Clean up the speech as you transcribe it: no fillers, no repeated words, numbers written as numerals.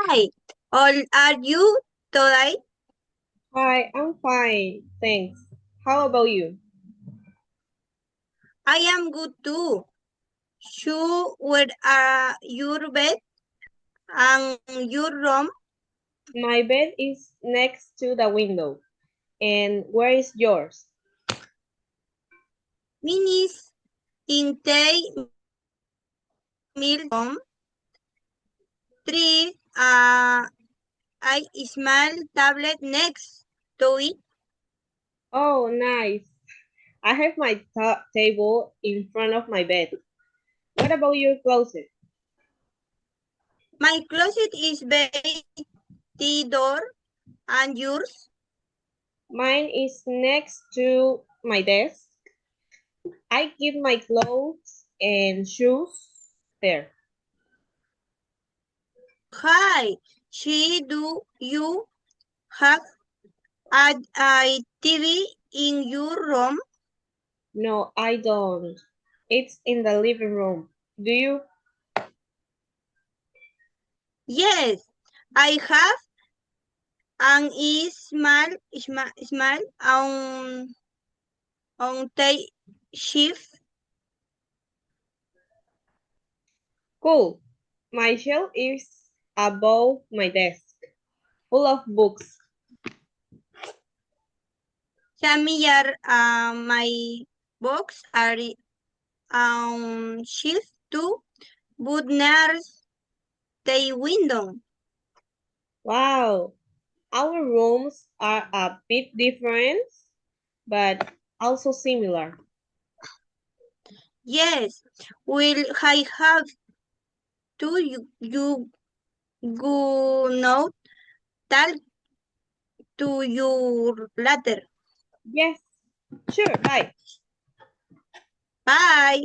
Hi, how are you today? Hi, I'm fine, thanks. How about you? I am good too. So, where are your bed and your room? My bed is next to the window. And where is yours? Minis in the middle room. Three, I small tablet next to it. Oh, nice. I have my table in front of my bed. What about your closet? My closet is by the door and yours. Mine is next to my desk. I keep my clothes and shoes there. Hi, she do you have a TV in your room? No, I don't. It's in the living room. Do you? Yes, I have and is small on the shift. Cool. My shelf is above my desk, full of books. Familiar, my books are on shift too, but near the window. Wow, our rooms are a bit different, but also similar. Yes, will I have to you go now talk to your later. Yes, sure, bye. Bye.